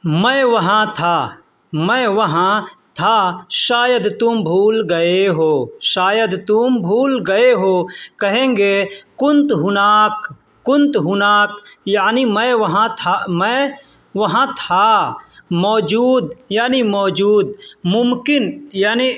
मैं वहाँ था, मैं वहाँ था, शायद तुम भूल गए हो, शायद तुम भूल गए हो। कहेंगे कुंत हुनाक, कुंत हुनाक यानी मैं वहाँ था, मैं वहाँ था। मौजूद यानी मौजूद। मुमकिन यानी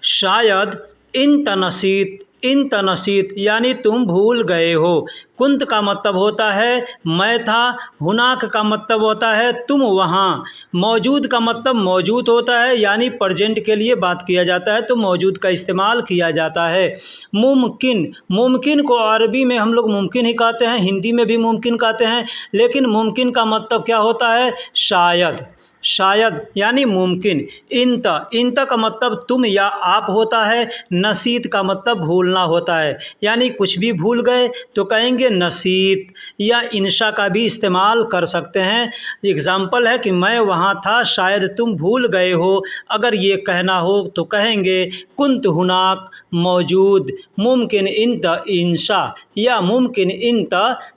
शायद। इन तनसीत, इन तनसीत यानी तुम भूल गए हो। कुंत का मतलब होता है मैं था, हुनाक का मतलब होता है तुम वहाँ, मौजूद का मतलब मौजूद होता है यानी प्रेजेंट के लिए बात किया जाता है तो मौजूद का इस्तेमाल किया जाता है। मुमकिन, मुमकिन को अरबी में हम लोग मुमकिन ही कहते हैं, हिंदी में भी मुमकिन कहते हैं, लेकिन मुमकिन का मतलब क्या होता है? शायद, शायद यानी मुमकिन। इंत, इंत का मतलब तुम या आप होता है। नसीत का मतलब भूलना होता है, यानी कुछ भी भूल गए तो कहेंगे नसीत। या इंशा का भी इस्तेमाल कर सकते हैं। एग्ज़ाम्पल है कि मैं वहाँ था, शायद तुम भूल गए हो। अगर ये कहना हो तो कहेंगे कुंत हुनाक, मौजूद। मुमकिन इंत इंशा या मुमकिन इंत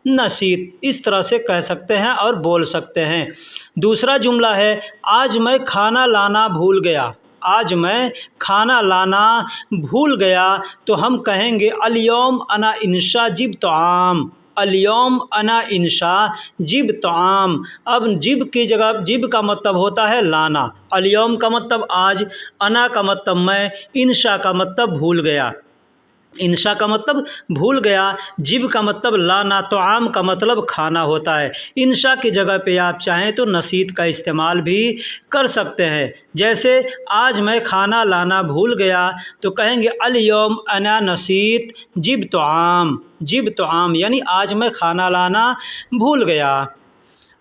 नसीत, इस तरह से कह सकते हैं और बोल सकते हैं। दूसरा जुमला है आज मैं खाना लाना भूल गया, आज मैं खाना लाना भूल गया। तो हम कहेंगे अल-यौम अना इंशा जिब तआम, अल-यौम अना इंशा जिब तआम। अब जिब की जगह जिब का मतलब होता है लाना, अल-यौम का मतलब आज, अना का मतलब मैं, इंशा का मतलब भूल गया। इंशा का मतलब भूल गया, जिब का मतलब लाना, तो आम का मतलब खाना होता है। इंशा की जगह पे आप चाहें तो नसीत का इस्तेमाल भी कर सकते हैं। जैसे आज मैं खाना लाना भूल गया तो कहेंगे अल यौम अना नसीत जिब तो आम, जिब तो आम यानी आज मैं खाना लाना भूल गया।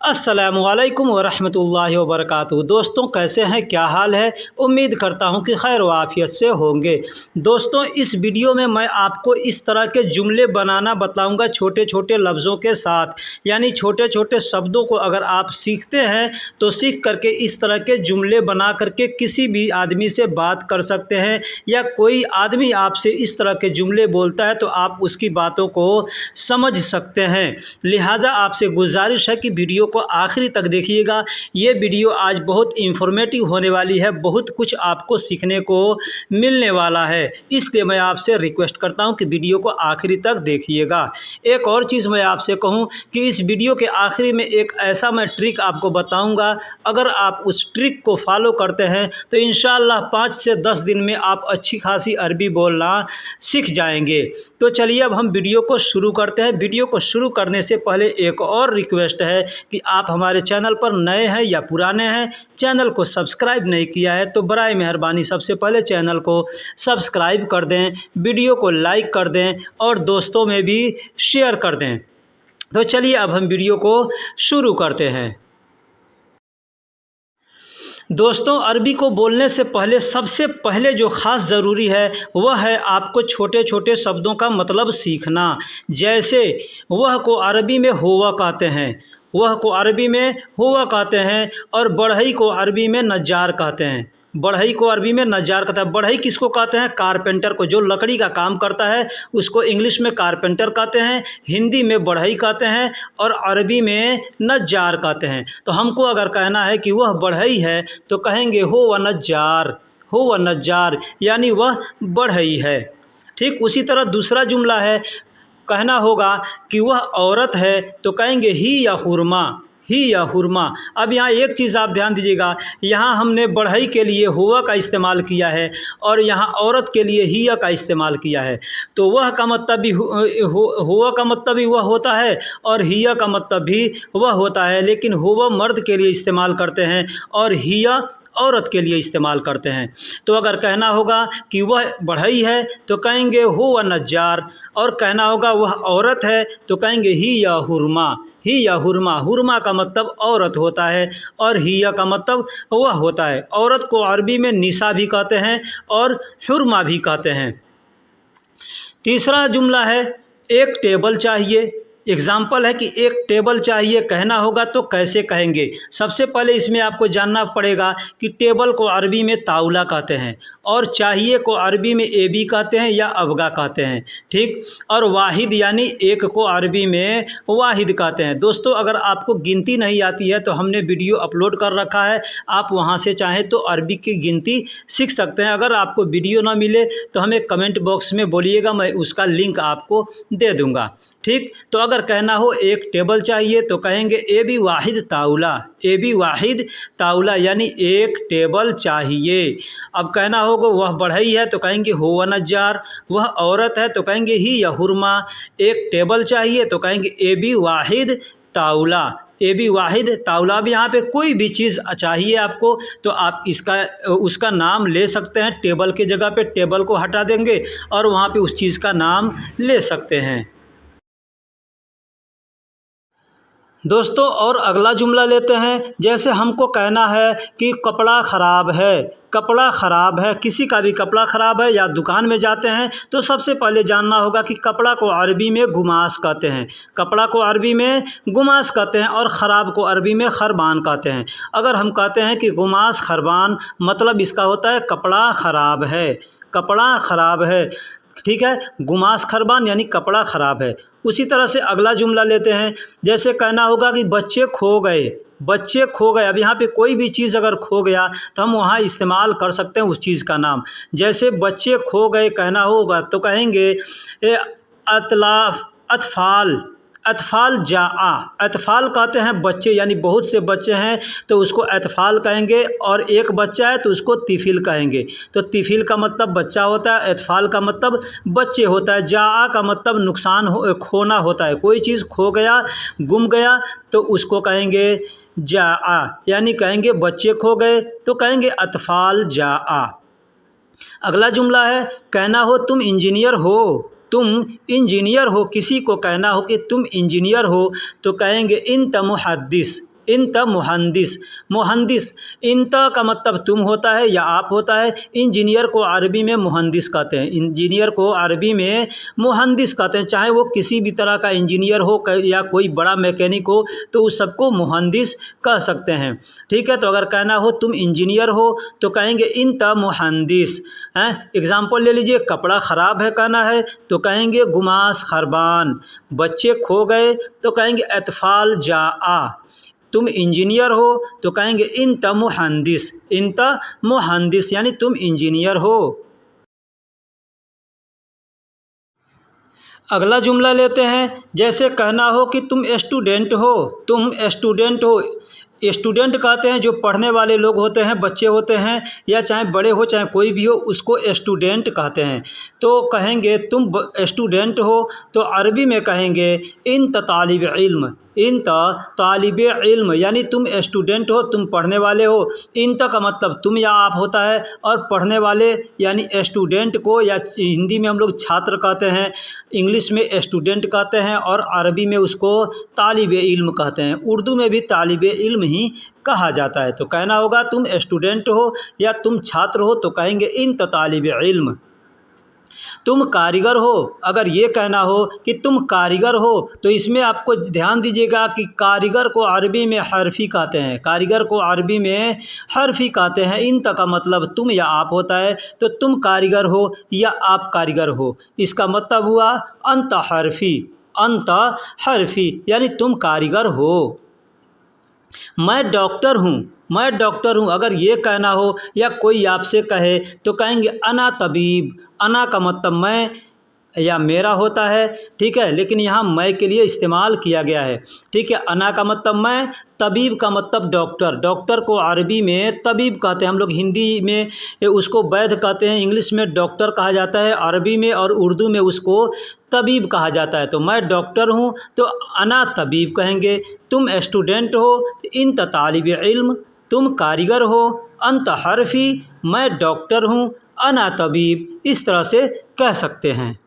अस्सलामुअलैकुम वरहमतुल्लाहि वबरकातुहू। दोस्तों कैसे हैं, क्या हाल है? उम्मीद करता हूं कि खैर व आफियत से होंगे। दोस्तों इस वीडियो में मैं आपको इस तरह के जुमले बनाना बताऊंगा छोटे छोटे लफ्ज़ों के साथ, यानी छोटे छोटे शब्दों को अगर आप सीखते हैं तो सीख करके इस तरह के जुमले बना करके किसी भी आदमी से बात कर सकते हैं, या कोई आदमी आपसे इस तरह के जुमले बोलता है तो आप उसकी बातों को समझ सकते हैं। लिहाजा आपसे गुजारिश है कि वीडियो को आखिरी तक देखिएगा। ये वीडियो आज बहुत इंफॉर्मेटिव होने वाली है, बहुत कुछ आपको सीखने को मिलने वाला है, इसलिए मैं आपसे रिक्वेस्ट करता हूं कि वीडियो को आखिरी तक देखिएगा। एक और चीज़ मैं आपसे कहूं कि इस वीडियो के आखिरी में एक ऐसा मैं ट्रिक आपको बताऊंगा, अगर आप उस ट्रिक को फॉलो करते हैं तो इंशाअल्लाह 5 से 10 दिन में आप अच्छी खासी अरबी बोलना सीख जाएंगे। तो चलिए अब हम वीडियो को शुरू करते हैं। वीडियो को शुरू करने से पहले एक और रिक्वेस्ट है कि आप हमारे चैनल पर नए हैं या पुराने हैं, चैनल को सब्सक्राइब नहीं किया है तो बराए मेहरबानी सबसे पहले चैनल को सब्सक्राइब कर दें, वीडियो को लाइक कर दें और दोस्तों में भी शेयर कर दें। तो चलिए अब हम वीडियो को शुरू करते हैं। दोस्तों अरबी को बोलने से पहले सबसे पहले जो ख़ास ज़रूरी है वह है आपको छोटे छोटे शब्दों का मतलब सीखना। जैसे वह को अरबी में हुआ कहते हैं, वह को अरबी में हुआ कहते हैं, और बढ़ई को अरबी में नज्जार कहते हैं, बढ़ई को अरबी में नज्जार कहता है। बढ़ई किसको कहते हैं? कारपेंटर को, जो लकड़ी का काम करता है उसको इंग्लिश में कारपेंटर कहते हैं, हिंदी में बढ़ई कहते हैं और अरबी में नज्जार कहते हैं। तो हमको अगर कहना है कि वह बढ़ई है तो कहेंगे हो व नज्जार, हो व नज्जार यानी वह बढ़ई है। ठीक उसी तरह दूसरा जुमला है, कहना होगा कि वह औरत है तो कहेंगे ही या हुरमा, ही या हुरमा। अब यहाँ एक चीज़ आप ध्यान दीजिएगा, यहाँ हमने बढ़ई के लिए हुआ का इस्तेमाल किया है और यहाँ औरत के लिए हिया का इस्तेमाल किया है। तो वह का मतलब भी हुआ का मतलब भी वह होता है और हिया का मतलब भी वह होता है, लेकिन हुआ मर्द के लिए इस्तेमाल करते हैं और हिया औरत के लिए इस्तेमाल करते हैं। तो अगर कहना होगा कि वह बढ़ई है तो कहेंगे हो व नज्जार, और कहना होगा वह औरत है तो कहेंगे ही या हुरमा, ही या हुरमा। हुरमा का मतलब औरत होता है और हिया का मतलब वह होता है। औरत को अरबी में निसा भी कहते हैं और हुरमा भी कहते हैं। तीसरा जुमला है एक टेबल चाहिए, एग्जाम्पल है कि एक टेबल चाहिए कहना होगा तो कैसे कहेंगे। सबसे पहले इसमें आपको जानना पड़ेगा कि टेबल को अरबी में ताउला कहते हैं और चाहिए को अरबी में एबी कहते हैं या अबगा कहते हैं, ठीक। और वाहिद यानी एक को अरबी में वाहिद कहते हैं। दोस्तों अगर आपको गिनती नहीं आती है तो हमने वीडियो अपलोड कर रखा है, आप वहां से चाहें तो अरबी की गिनती सीख सकते हैं। अगर आपको वीडियो ना मिले तो हमें कमेंट बॉक्स में बोलिएगा, मैं उसका लिंक आपको दे दूंगा, ठीक। तो अगर कहना हो एक टेबल चाहिए तो कहेंगे A B Wahid ताउला, A B वाहिद ताउला यानी एक टेबल चाहिए। अब कहना होगा वह बढ़ई है तो कहेंगे हुआ नज्जार, वह औरत है तो कहेंगे ही या हुरमा। एक टेबल चाहिए तो कहेंगे A B Wahid ताउला, A B वाहिद ताउला। अब यहाँ पे कोई भी चीज़ चाहिए आपको तो आप इसका उसका नाम ले सकते हैं। टेबल की जगह पे टेबल को हटा देंगे और वहाँ पे उस चीज़ का नाम ले सकते हैं। दोस्तों और अगला जुमला लेते हैं। जैसे हमको कहना है कि कपड़ा ख़राब है, कपड़ा ख़राब है, किसी का भी कपड़ा ख़राब है या दुकान में जाते हैं तो सबसे पहले जानना होगा कि कपड़ा को अरबी में गुमास कहते हैं, कपड़ा को अरबी में गुमास कहते हैं और ख़राब को अरबी में खरबान कहते हैं। अगर हम कहते हैं कि गुमास खरबान मतलब इसका होता है कपड़ा ख़राब है, कपड़ा ख़राब है, ठीक है। गुमास खरबान यानी कपड़ा ख़राब है। उसी तरह से अगला जुमला लेते हैं। जैसे कहना होगा कि बच्चे खो गए, बच्चे खो गए। अब यहाँ पे कोई भी चीज़ अगर खो गया तो हम वहाँ इस्तेमाल कर सकते हैं उस चीज़ का नाम। जैसे बच्चे खो गए कहना होगा तो कहेंगे अतलाफ अतफ़ाल, अतफ़ाल जाआ। अतफ़ाल कहते हैं बच्चे यानी बहुत से बच्चे हैं तो उसको अतफ़ाल कहेंगे और एक बच्चा है तो उसको तिफ़िल कहेंगे। तो तिफ़िल का मतलब बच्चा होता है, अतफ़ाल का मतलब बच्चे होता है, जाआ का मतलब नुकसान खोना होता है। कोई चीज़ खो गया, गुम गया तो उसको कहेंगे जाआ, यानी कहेंगे बच्चे खो गए तो कहेंगे अतफ़ाल जाआ। अगला जुमला है कहना हो तुम इंजीनियर हो, तुम इंजीनियर हो। किसी को कहना हो कि तुम इंजीनियर हो तो कहेंगे इंत मुहद्दिस, इंत मुहंदिस, मुहंदिस। इंत का मतलब तुम होता है या आप होता है। इंजीनियर को अरबी में मुहंदिस कहते हैं, इंजीनियर को अरबी में मुहंदिस कहते हैं। चाहे वो किसी भी तरह का इंजीनियर हो या कोई बड़ा मैकेनिक हो तो उस सबको मुहंदिस कह सकते हैं, ठीक है। तो अगर कहना हो तुम इंजीनियर हो तो कहेंगे इंत मुहंदिस हैं। एग्जाम्पल ले लीजिए, कपड़ा ख़राब है कहना है तो कहेंगे गुमास खरबान, बच्चे खो गए तो कहेंगे अतफ़ाल जाआ, तुम इंजीनियर हो तो कहेंगे इंत मुहंदिस, इंत मुहंदिस यानी तुम इंजीनियर हो। अगला जुमला लेते हैं। जैसे कहना हो कि तुम स्टूडेंट हो, तुम स्टूडेंट हो। स्टूडेंट कहते हैं जो पढ़ने वाले लोग होते हैं, बच्चे होते हैं या चाहे बड़े हो चाहे कोई भी हो उसको स्टूडेंट कहते हैं। तो कहेंगे तुम स्टूडेंट हो तो अरबी में कहेंगे इंत तालिब इल्म, इंत तालिब इल्म यानी तुम स्टूडेंट हो, तुम पढ़ने वाले हो। इंत का मतलब तुम या आप होता है और पढ़ने वाले यानी स्टूडेंट को या हिंदी में हम लोग छात्र कहते हैं, इंग्लिश में स्टूडेंट कहते हैं और अरबी में उसको तालिब इल्म कहते हैं। उर्दू में भी तालिब इल्म ही कहा जाता है। तो कहना होगा तुम स्टूडेंट हो या तुम छात्र हो तो कहेंगे इंत तालिब इल्म। तुम कारीगर हो, अगर ये कहना हो कि तुम कारीगर हो तो इसमें आपको ध्यान दीजिएगा कि कारीगर को अरबी में हरफी कहते हैं, कारीगर को अरबी में हरफी कहते हैं। इंत का मतलब तुम या आप होता है तो तुम कारीगर हो या आप कारीगर हो, इसका मतलब हुआ अंत हरफी, अंत हरफी यानी तुम कारीगर हो। मैं डॉक्टर हूँ, मैं डॉक्टर हूँ, अगर ये कहना हो या कोई आपसे कहे तो कहेंगे अना तबीब। अना का मतलब मैं या मेरा होता है, ठीक है, लेकिन यहाँ मैं के लिए इस्तेमाल किया गया है, ठीक है। अना का मतलब मैं, तबीब का मतलब डॉक्टर। डॉक्टर को अरबी में तबीब कहते हैं, हम लोग हिंदी में उसको वैद्य कहते हैं, इंग्लिश में डॉक्टर कहा जाता है, अरबी में और उर्दू में उसको तबीब कहा जाता है। तो मैं डॉक्टर हूँ तो अना तबीब कहेंगे। तुम स्टूडेंट हो तो इंत तालिब इल्म, तुम कारीगर हो, अंत हरफी, मैं डॉक्टर हूँ, अना तबीब, इस तरह से कह सकते हैं।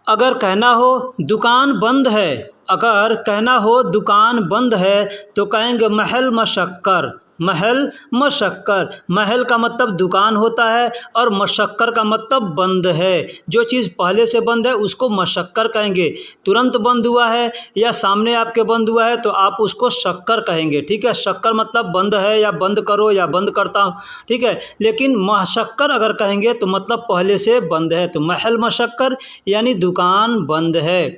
अगर कहना हो दुकान बंद है, अगर कहना हो दुकान बंद है तो कहेंगे महल मशक्कर, महल मशक्कर, महल का मतलब दुकान होता है और मशक्कर का मतलब बंद है। जो चीज़ पहले से बंद है उसको मशक्कर कहेंगे। तुरंत बंद हुआ है या सामने आपके बंद हुआ है तो आप उसको शक्कर कहेंगे। ठीक है, शक्कर मतलब बंद है या बंद करो या बंद करता हूँ। ठीक है, लेकिन मशक्कर अगर कहेंगे तो मतलब पहले से बंद है। तो महल मशक्कर यानी दुकान बंद है।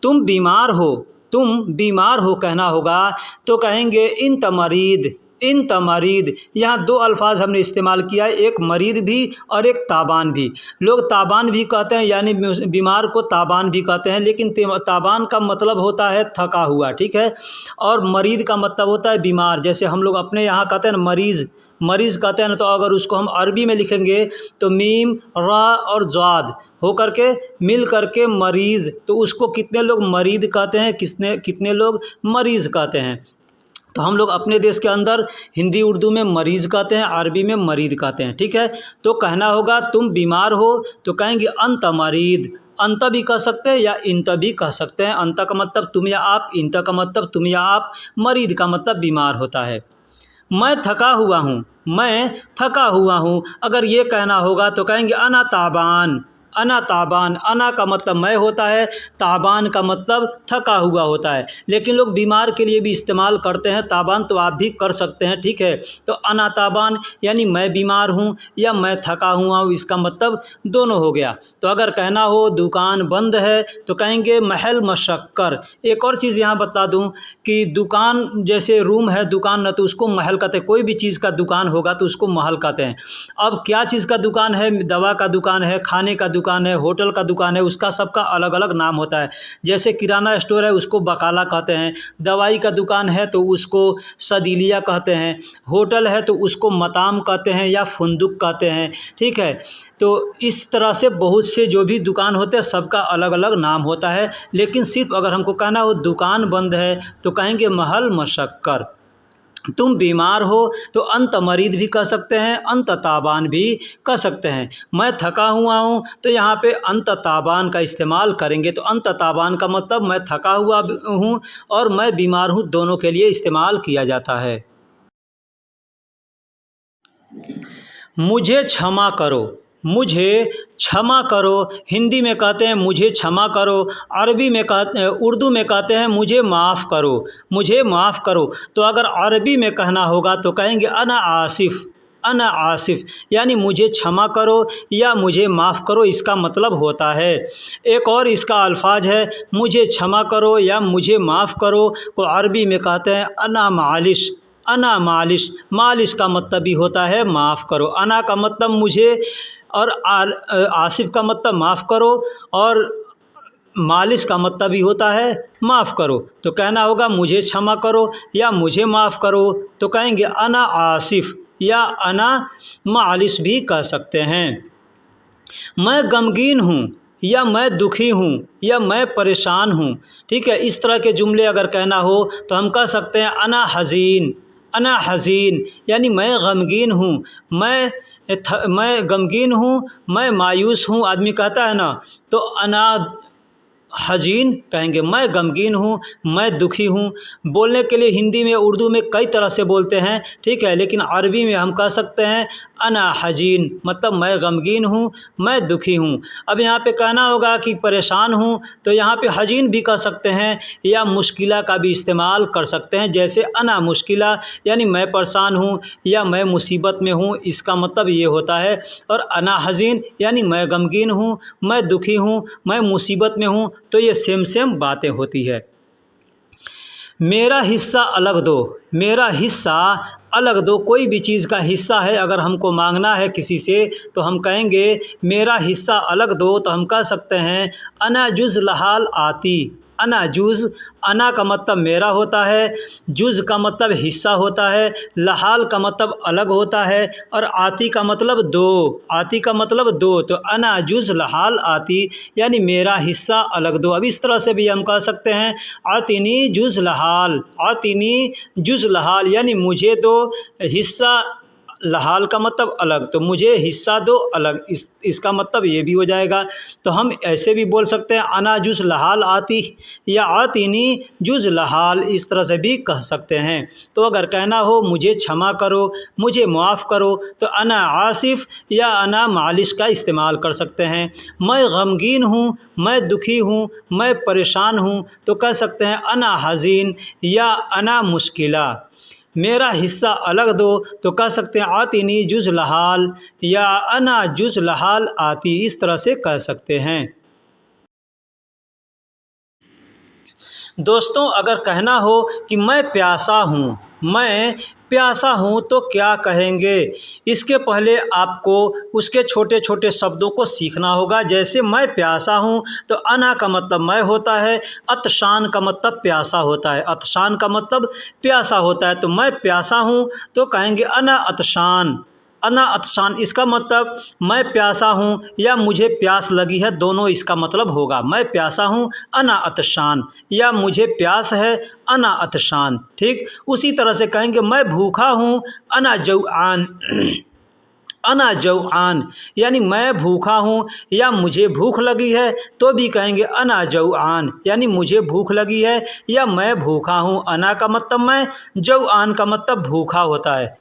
तुम बीमार हो, तुम बीमार हो कहना होगा तो कहेंगे इंत मरीद, इंत मरीद। यहाँ दो अल्फाज हमने इस्तेमाल किया है, एक मरीद भी और एक ताबान भी। लोग ताबान भी कहते हैं, यानी बीमार को ताबान भी कहते हैं, लेकिन ताबान का मतलब होता है थका हुआ। ठीक है, और मरीद का मतलब होता है बीमार। जैसे हम लोग अपने यहाँ कहते हैं मरीज़, मरीज़ कहते हैं ना, तो अगर उसको हम अरबी में लिखेंगे तो मीम रा और ज़ाद हो करके मिल करके मरीज़, तो उसको कितने लोग मरीद कहते हैं, कितने लोग मरीज़ कहते हैं। तो हम लोग अपने देश के अंदर हिंदी उर्दू में मरीज़ कहते हैं, अरबी में मरीद कहते हैं। ठीक है, तो कहना होगा तुम बीमार हो तो कहेंगे अंत मरीद। अंत भी कह सकते हैं या इंत भी कह सकते हैं। अंत का मतलब तुम या आप, इंत का मतलब तुम या आप, मरीद का मतलब बीमार होता है। मैं थका हुआ हूँ, मैं थका हुआ हूँ अगर ये कहना होगा तो कहेंगे अना ताबान, अना ताबान। अना का मतलब मैं होता है, ताबान का मतलब थका हुआ होता है, लेकिन लोग बीमार के लिए भी इस्तेमाल करते हैं ताबान, तो आप भी कर सकते हैं। ठीक है, तो अना ताबान यानी मैं बीमार हूँ या मैं थका हुआ हूँ, इसका मतलब दोनों हो गया। तो अगर कहना हो दुकान बंद है तो कहेंगे महल मशक्कर। एक और चीज़ यहाँ बता दूँ कि दुकान जैसे रूम है, दुकान न तो उसको महल कहते हैं। कोई भी चीज़ का दुकान होगा तो उसको महल कहते हैं। अब क्या चीज़ का दुकान है, दवा का दुकान है, खाने का दुकान है, होटल का दुकान है, उसका सबका अलग अलग नाम होता है। जैसे किराना स्टोर है उसको बकाला कहते हैं, दवाई का दुकान है तो उसको सदीलिया कहते हैं, होटल है तो उसको मताम कहते हैं या फुंदुक कहते हैं। ठीक है, तो इस तरह से बहुत से जो भी दुकान होते हैं सबका अलग अलग नाम होता है, लेकिन सिर्फ अगर हमको कहना हो दुकान बंद है तो कहेंगे महल मशक्कर। तुम बीमार हो तो अंत मरीद भी कह सकते हैं, अंत ताबान भी कह सकते हैं। मैं थका हुआ हूँ तो यहाँ पे अंत ताबान का इस्तेमाल करेंगे। तो अंत ताबान का मतलब मैं थका हुआ हूँ और मैं बीमार हूँ, दोनों के लिए इस्तेमाल किया जाता है। मुझे क्षमा करो, मुझे क्षमा करो हिंदी में कहते हैं मुझे क्षमा करो, अरबी में उर्दू में कहते हैं मुझे माफ़ करो, मुझे माफ़ करो। तो अगर अरबी में कहना होगा तो कहेंगे अना आसिफ़, अना आसिफ़ यानी मुझे क्षमा करो या मुझे माफ़ करो, इसका मतलब होता है। एक और इसका अल्फाज है मुझे क्षमा करो या मुझे माफ़ करो, को अरबी में कहते हैं अना मालिश, अना मालिश। मालिश का मतलब भी होता है माफ़ करो। अना का मतलब मुझे और आसिफ का मतलब माफ़ करो और मालिश का मतलब भी होता है माफ़ करो। तो कहना होगा मुझे क्षमा करो या मुझे माफ़ करो तो कहेंगे अना आसिफ या अना मालिश भी कह सकते हैं। मैं गमगीन हूँ या मैं दुखी हूँ या मैं परेशान हूँ। ठीक है, इस तरह के जुमले अगर कहना हो तो हम कह सकते हैं अना हज़ीन, अना हज़ीन यानी मैं गमगीन हूँ, मैं गमगीन हूँ, मैं मायूस हूँ। आदमी कहता है ना, तो अना हज़ीन कहेंगे मैं गमगीन हूँ, मैं दुखी हूँ। बोलने के लिए हिंदी में उर्दू में कई तरह से बोलते हैं। ठीक है, लेकिन अरबी में हम कह सकते हैं अना हज़ीन मतलब मैं गमगीन हूँ, मैं दुखी हूँ। अब यहाँ पे कहना होगा कि परेशान हूँ तो यहाँ पे हज़ीन भी कह सकते हैं या मुश्किला का भी इस्तेमाल कर सकते हैं। जैसे अना मुश्किला यानी मैं परेशान हूँ या मैं मुसीबत में हूँ, इसका मतलब ये होता है। और अना हज़ीन यानी मैं गमगीन हूँ, मैं दुखी हूँ, मैं मुसीबत में हूँ, तो ये सेम बातें होती है। मेरा हिस्सा अलग दो, मेरा हिस्सा अलग दो। कोई भी चीज़ का हिस्सा है अगर हमको मांगना है किसी से तो हम कहेंगे मेरा हिस्सा अलग दो। तो हम कह सकते हैं अना जुज़ लहाल आती, अना जुज़, अना का मतलब मेरा होता है, जुज़ का मतलब हिस्सा होता है, लहाल का मतलब अलग होता है और आती का मतलब दो, आती का मतलब दो। तो अना जुज़ लहाल आती यानी मेरा हिस्सा अलग दो। अब इस तरह से भी हम कह सकते हैं आतिनी जुज़ लहाल, आतिनी जुज़ लहाल यानी मुझे दो हिस्सा लहाल का मतलब अलग, तो मुझे हिस्सा दो अलग, इसका मतलब ये भी हो जाएगा। तो हम ऐसे भी बोल सकते हैं अना जुज़ लहाल आती या आतीनी जुज़ लहाल, इस तरह से भी कह सकते हैं। तो अगर कहना हो मुझे क्षमा करो, मुझे माफ़ करो, तो अना आसिफ़ या अना मालिश का इस्तेमाल कर सकते हैं। मैं गमगीन हूँ, मैं दुखी हूँ, मैं परेशान हूँ, तो कह सकते हैं अना हज़ीन या अना मुश्किला। मेरा हिस्सा अलग दो, तो कह सकते हैं आतीनी जुज़ लहाल या अना जुज़ लहाल आती, इस तरह से कह सकते हैं। दोस्तों, अगर कहना हो कि मैं प्यासा हूँ, मैं प्यासा हूँ, तो क्या कहेंगे? इसके पहले आपको उसके छोटे छोटे शब्दों को सीखना होगा। जैसे मैं प्यासा हूँ, तो अना का मतलब मैं होता है, अतशान का मतलब प्यासा होता है, अतशान का मतलब प्यासा होता है। तो मैं प्यासा हूँ तो कहेंगे अना अतशान, अना अतशान। इसका मतलब मैं प्यासा हूँ या मुझे प्यास लगी है, दोनों इसका मतलब होगा। मैं प्यासा हूँ अना अतशान, या मुझे प्यास है अना अतशान। ठीक उसी तरह से कहेंगे मैं भूखा हूँ अना जौआन, अना जौआन, यानी मैं भूखा हूँ या मुझे भूख लगी है, तो भी कहेंगे अना जौआन, यानी मुझे भूख लगी है या मैं भूखा हूँ। अना का मतलब मैं, जौआन का मतलब भूखा होता है।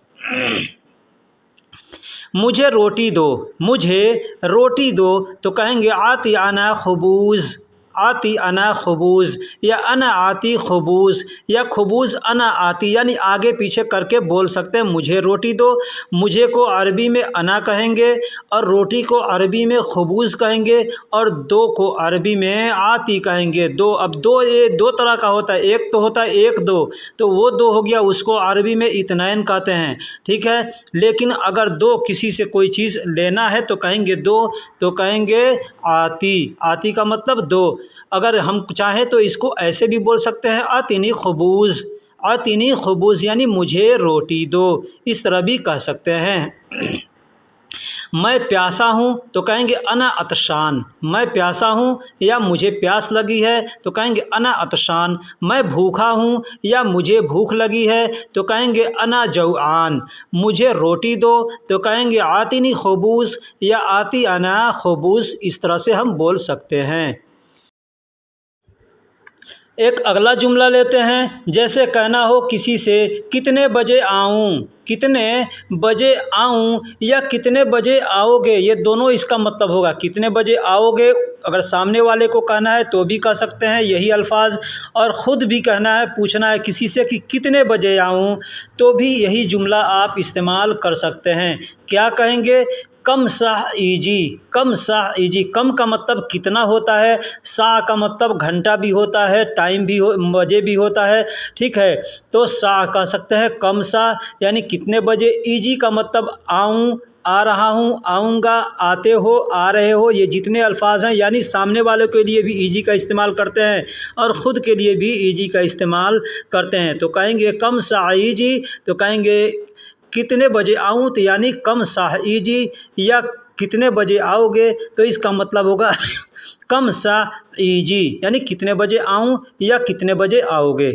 मुझे रोटी दो, मुझे रोटी दो, तो कहेंगे आती अना खबूज़, आती अना खबूज़ या अना आती खबूज़ या खबूज़ अना आती, यानी आगे पीछे करके बोल सकते हैं। मुझे रोटी दो, मुझे को अरबी में अना कहेंगे और रोटी को अरबी में खबूज़ कहेंगे और दो को अरबी में आती कहेंगे। दो, अब दो, ये दो तरह का होता है, एक तो होता है एक दो, तो वो दो हो गया, उसको अरबी में इत्नैन कहते हैं। ठीक है, लेकिन अगर दो किसी से कोई चीज़ लेना है तो कहेंगे दो, तो कहेंगे आती, आती का मतलब दो। अगर हम चाहें तो इसको ऐसे भी बोल सकते हैं आतीनी खबूज़, आतीनी खबूज़, यानी मुझे रोटी दो, इस तरह भी कह सकते हैं। मैं प्यासा हूँ तो कहेंगे अना अतशान, मैं प्यासा हूँ या मुझे प्यास लगी है तो कहेंगे अना अतशान। मैं भूखा हूँ या मुझे भूख लगी है तो कहेंगे अना जौआन। मुझे रोटी दो तो कहेंगे आतीनी खबूज़ या आती अना खबूज़, इस तरह से हम बोल सकते हैं। एक अगला जुमला लेते हैं। जैसे कहना हो किसी से कितने बजे आऊँ, कितने बजे आऊँ या कितने बजे आओगे, ये दोनों इसका मतलब होगा। कितने बजे आओगे अगर सामने वाले को कहना है तो भी कह सकते हैं यही अल्फाज, और ख़ुद भी कहना है, पूछना है किसी से कि कितने बजे आऊँ, तो भी यही जुमला आप इस्तेमाल कर सकते हैं। क्या कहेंगे? कम साह ईजी, कम साह ईजी। कम का मतलब कितना होता है, साह का मतलब घंटा भी होता है, टाइम भी हो, बजे भी होता है। ठीक है, तो साह कह सकते हैं कम साह, यानी कितने बजे। ईजी का मतलब आऊँ, आ रहा हूँ, आऊँगा, आते हो, आ रहे हो, ये जितने अल्फाज हैं, यानी सामने वाले के लिए भी ईजी का इस्तेमाल करते हैं और ख़ुद के लिए भी ईजी का इस्तेमाल करते हैं। तो कहेंगे कम साह ईजी, तो कहेंगे कितने बजे आऊँ, तो यानी कम साह ईजी, या कितने बजे आओगे, तो इसका मतलब होगा कम साह ईजी, यानी कितने बजे आऊँ या कितने बजे आओगे।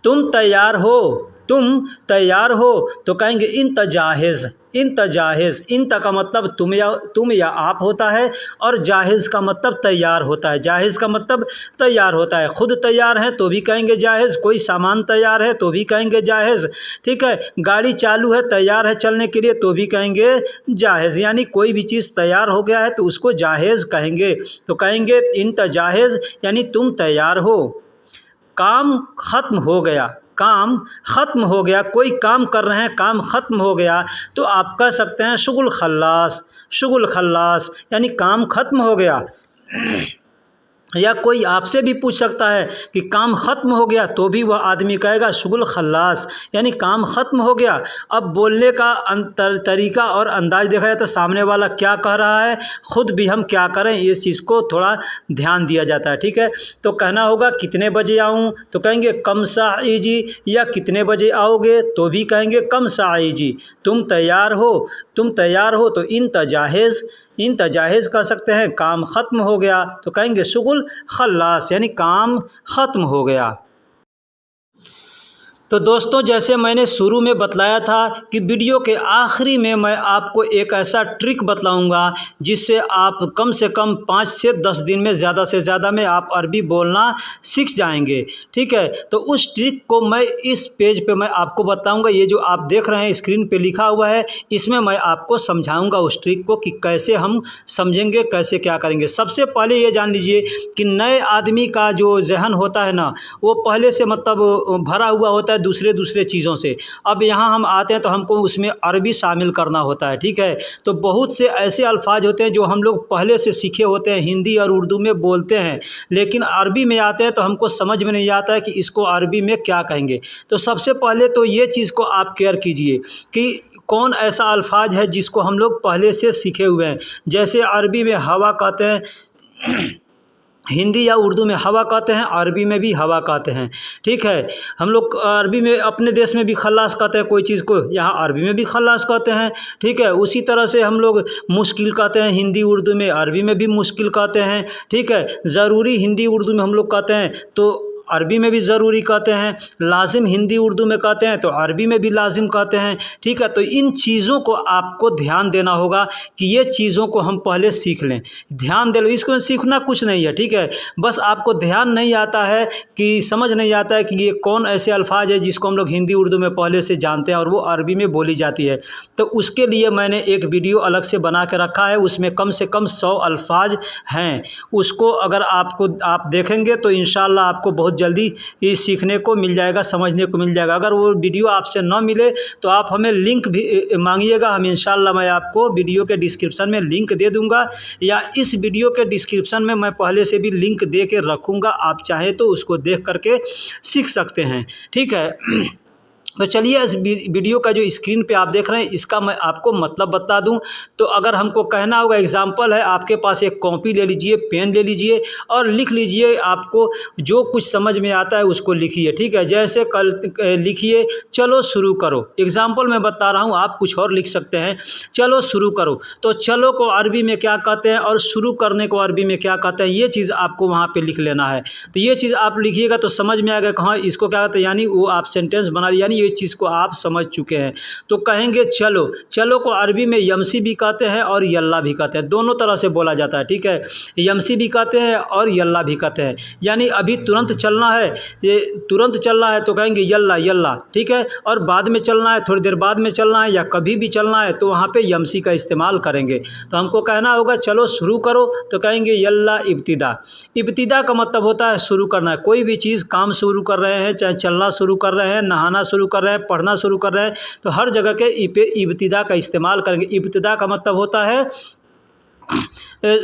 तुम तैयार हो, तुम तैयार हो, तो कहेंगे इंत जाहिज़, इंत जाहिज़। इंत का मतलब तुम या आप होता है और जाहिज़ का मतलब तैयार होता है। जाहिज़ का मतलब तैयार होता है। खुद तैयार है तो भी कहेंगे जाहिज़, कोई सामान तैयार है तो भी कहेंगे जाहिज़। ठीक है, गाड़ी चालू है, तैयार है चलने के लिए, तो भी कहेंगे जाहिज़। यानी कोई भी चीज़ तैयार हो गया है तो उसको जाहिज़ कहेंगे। तो कहेंगे इंत जाहिज़, यानी तुम तैयार हो। काम ख़त्म हो गया, काम ख़त्म हो गया, कोई काम कर रहे हैं, काम ख़त्म हो गया, तो आप कह सकते हैं शुगुल खल्लास, शुगुल खल्लास, यानी काम ख़त्म हो गया। या कोई आपसे भी पूछ सकता है कि काम ख़त्म हो गया, तो भी वह आदमी कहेगा शुगुल खल्लास, यानी काम ख़त्म हो गया। अब बोलने का तरीका और अंदाज़ देखा जाए तो सामने वाला क्या कह रहा है, ख़ुद भी हम क्या करें, इस चीज़ को थोड़ा ध्यान दिया जाता है। ठीक है, तो कहना होगा कितने बजे आऊँ, तो कहेंगे कम साई जी, या कितने बजे आओगे, तो भी कहेंगे कम साई जी। तुम तैयार हो, तुम तैयार हो, तो इन तजाहिज़, इन तजाहिज़ कह सकते हैं। काम ख़त्म हो गया तो कहेंगे शुगुल खल्लास, यानी काम ख़त्म हो गया। तो दोस्तों, जैसे मैंने शुरू में बतलाया था कि वीडियो के आखिरी में मैं आपको एक ऐसा ट्रिक बतलाऊंगा जिससे आप कम से कम 5 से 10 दिन में से ज़्यादा में आप अरबी बोलना सीख जाएंगे। ठीक है, तो उस ट्रिक को मैं इस पेज पे मैं आपको बताऊंगा। ये जो आप देख रहे हैं स्क्रीन पे लिखा हुआ है, इसमें मैं आपको समझाऊंगा उस ट्रिक को कि कैसे हम समझेंगे, कैसे क्या करेंगे। सबसे पहले ये जान लीजिए कि नए आदमी का जो जहन होता है ना, वो पहले से मतलब भरा हुआ होता है दूसरे चीज़ों से। अब यहाँ हम आते हैं तो हमको उसमें अरबी शामिल करना होता है। ठीक है, तो बहुत से ऐसे अल्फाज होते हैं जो हम लोग पहले से सीखे होते हैं, हिंदी और उर्दू में बोलते हैं, लेकिन अरबी में आते हैं तो हमको समझ में नहीं आता है कि इसको अरबी में क्या कहेंगे। तो सबसे पहले तो ये चीज़ को आप केयर कीजिए कि कौन ऐसा अल्फाज है जिसको हम लोग पहले से सीखे हुए हैं। जैसे अरबी में हवा कहते हैं, हिंदी या उर्दू में हवा कहते हैं, अरबी में भी हवा कहते हैं। ठीक है, हम लोग अरबी में अपने देश में भी खल्लास कहते हैं कोई चीज़ को, यहाँ अरबी में भी खल्लास कहते हैं। ठीक है, उसी तरह से हम लोग मुश्किल कहते हैं हिंदी उर्दू में, अरबी में भी मुश्किल कहते हैं। ठीक है, ज़रूरी हिंदी उर्दू में हम लोग कहते हैं तो अरबी में भी ज़रूरी कहते हैं। लाजिम हिंदी उर्दू में कहते हैं तो अरबी में भी लाजिम कहते हैं। ठीक है, तो इन चीज़ों को आपको ध्यान देना होगा कि ये चीज़ों को हम पहले सीख लें। ध्यान दे लो, इसको सीखना कुछ नहीं है। ठीक है, बस आपको ध्यान नहीं आता है कि समझ नहीं आता है कि ये कौन ऐसे अल्फाज है जिसको हम लोग हिंदी उर्दू में पहले से जानते हैं और वो अरबी में बोली जाती है। तो उसके लिए मैंने एक वीडियो अलग से बना के रखा है, उसमें कम से कम 100 अल्फाज हैं। उसको अगर आप देखेंगे तो इंशाल्लाह आपको बहुत जल्दी ये सीखने को मिल जाएगा, समझने को मिल जाएगा। अगर वो वीडियो आपसे न मिले तो आप हमें लिंक भी मांगिएगा, हम इंशाल्लाह मैं आपको वीडियो के डिस्क्रिप्शन में लिंक दे दूंगा, या इस वीडियो के डिस्क्रिप्शन में मैं पहले से भी लिंक दे के रखूँगा। आप चाहें तो उसको देख करके सीख सकते हैं। ठीक है, तो चलिए इस वीडियो का जो स्क्रीन पे आप देख रहे हैं इसका मैं आपको मतलब बता दूं। तो अगर हमको कहना होगा, एग्जांपल है, आपके पास एक कॉपी ले लीजिए, पेन ले लीजिए और लिख लीजिए। आपको जो कुछ समझ में आता है उसको लिखिए। ठीक है, जैसे कल लिखिए चलो शुरू करो। एग्जांपल मैं बता रहा हूं, आप कुछ और लिख सकते हैं। चलो शुरू करो, तो चलो को अरबी में क्या कहते हैं और शुरू करने को अरबी में क्या कहते हैं, ये चीज़ आपको वहाँ पर लिख लेना है। तो ये चीज़ आप लिखिएगा तो समझ में आएगा कहाँ इसको क्या कहते हैं, यानी वो आप सेंटेंस बना, यानी ये चीज़ को आप समझ चुके हैं। तो कहेंगे चलो। चलो को अरबी में यमसी भी कहते हैं और यल्ला भी कहते हैं, दोनों तरह से बोला जाता है। ठीक है, यमसी भी कहते हैं और यल्ला भी कहते हैं, यानी अभी तुरंत चलना है, ये तुरंत चलना है तो कहेंगे यल्ला यल्ला। ठीक है, और बाद में चलना है, थोड़ी देर बाद में चलना है या कभी भी चलना है तो वहाँ पे यमसी का इस्तेमाल करेंगे। तो हमको कहना होगा चलो शुरू करो, तो कहेंगे यल्ला इब्तिदा। इब्तिदा का मतलब होता है शुरू करना है। कोई भी चीज़, काम शुरू कर रहे हैं, चाहे चलना शुरू कर रहे हैं, नहाना शुरू कर रहे हैं, पढ़ना शुरू कर रहे हैं, तो हर जगह के इब्तिदा का इस्तेमाल करेंगे। इब्तिदा का मतलब होता है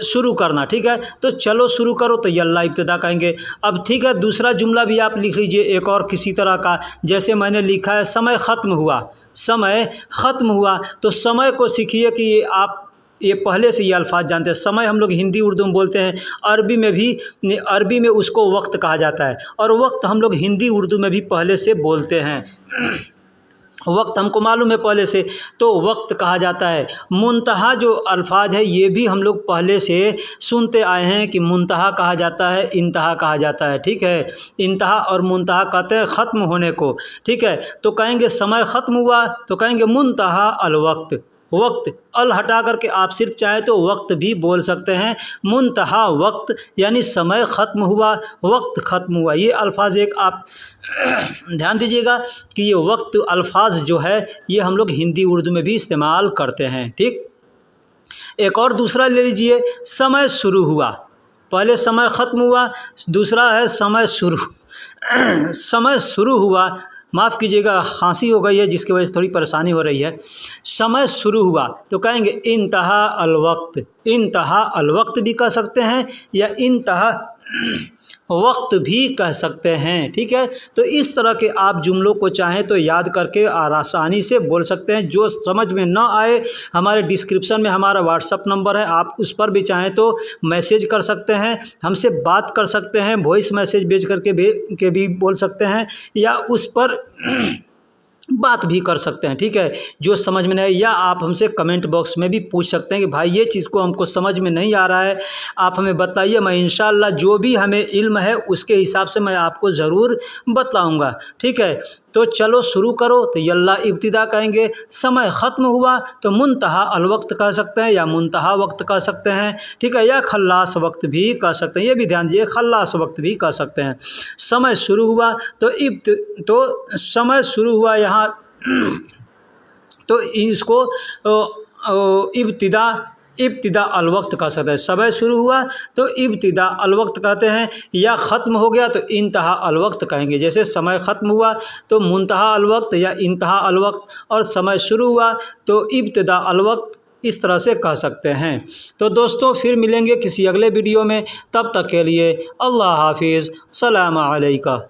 शुरू करना। ठीक है, तो चलो शुरू करो तो यल्ला इब्तिदा कहेंगे। अब ठीक है, दूसरा जुमला भी आप लिख लीजिए एक और किसी तरह का। जैसे मैंने लिखा है समय ख़त्म हुआ, समय ख़त्म हुआ, तो समय को सीखिए कि आप ये पहले से ये अल्फाज जानते हैं। समय हम लोग हिंदी उर्दू में बोलते हैं, अरबी में भी, अरबी में उसको वक्त कहा जाता है, और वक्त हम लोग हिंदी उर्दू में भी पहले से बोलते हैं। वक्त हमको मालूम है पहले से, तो वक्त कहा जाता है। मुंतहा जो अल्फाज है ये भी हम लोग पहले से सुनते आए हैं कि मुंतहा कहा जाता है, इंतहा कहा जाता है। ठीक है, इंतहा और मुंतहा कहते हैं ख़त्म होने को। ठीक है, तो कहेंगे समय ख़त्म हुआ तो कहेंगे मुंतहा अल वक्त। वक्त अल हटा करके आप सिर्फ चाहे तो वक्त भी बोल सकते हैं। मुंतहा वक्त यानी समय ख़त्म हुआ, वक्त ख़त्म हुआ। ये अल्फाज एक आप ध्यान दीजिएगा कि ये वक्त अल्फाज जो है ये हम लोग हिंदी उर्दू में भी इस्तेमाल करते हैं। ठीक, एक और दूसरा ले लीजिए, समय शुरू हुआ। पहले समय ख़त्म हुआ, दूसरा है समय शुरू समय शुरू हुआ, माफ़ कीजिएगा खांसी हो गई है जिसकी वजह से थोड़ी परेशानी हो रही है। समय शुरू हुआ तो कहेंगे इंतहा अल वक्त। इंतहा अल वक्त भी कह सकते हैं या इंतहा वक्त भी कह सकते हैं। ठीक है, तो इस तरह के आप जुमलों को चाहें तो याद करके और आसानी से बोल सकते हैं। जो समझ में ना आए, हमारे डिस्क्रिप्शन में हमारा व्हाट्सअप नंबर है, आप उस पर भी चाहें तो मैसेज कर सकते हैं, हमसे बात कर सकते हैं, वॉइस मैसेज भेज करके भी बोल सकते हैं, या उस पर बात भी कर सकते हैं। ठीक है, जो समझ में नहीं आए, या आप हमसे कमेंट बॉक्स में भी पूछ सकते हैं कि भाई ये चीज़ को हमको समझ में नहीं आ रहा है, आप हमें बताइए। मैं इंशाअल्लाह जो भी हमें इल्म है उसके हिसाब से मैं आपको ज़रूर बताऊंगा। ठीक है, तो चलो शुरू करो। तो यल्ला इब्तिदा कहेंगे, समय ख़त्म हुआ तो मुंतहा अल वक्त कह सकते हैं, या मुंतहा वक्त कह सकते हैं। ठीक है, या खल्लास वक्त भी कह सकते हैं, ये भी ध्यान दीजिए, खल्लास वक्त भी कह सकते हैं। समय शुरू हुआ तो समय शुरू हुआ यहाँ तो इसको इब्तिदा इब्तिदा अल वक्त कह सकते हैं। समय शुरू हुआ तो इब्तिदा अल वक्त कहते हैं, या ख़त्म हो गया तो इंतहा अल वक्त कहेंगे। जैसे समय ख़त्म हुआ तो मुंतहा अल वक्त या इंतहा अल वक्त, और समय शुरू हुआ तो इब्तिदा अल वक्त, इस तरह से कह सकते हैं। तो दोस्तों फिर मिलेंगे किसी अगले वीडियो में, तब तक के लिए अल्लाह हाफिज़, सलाम अलैका।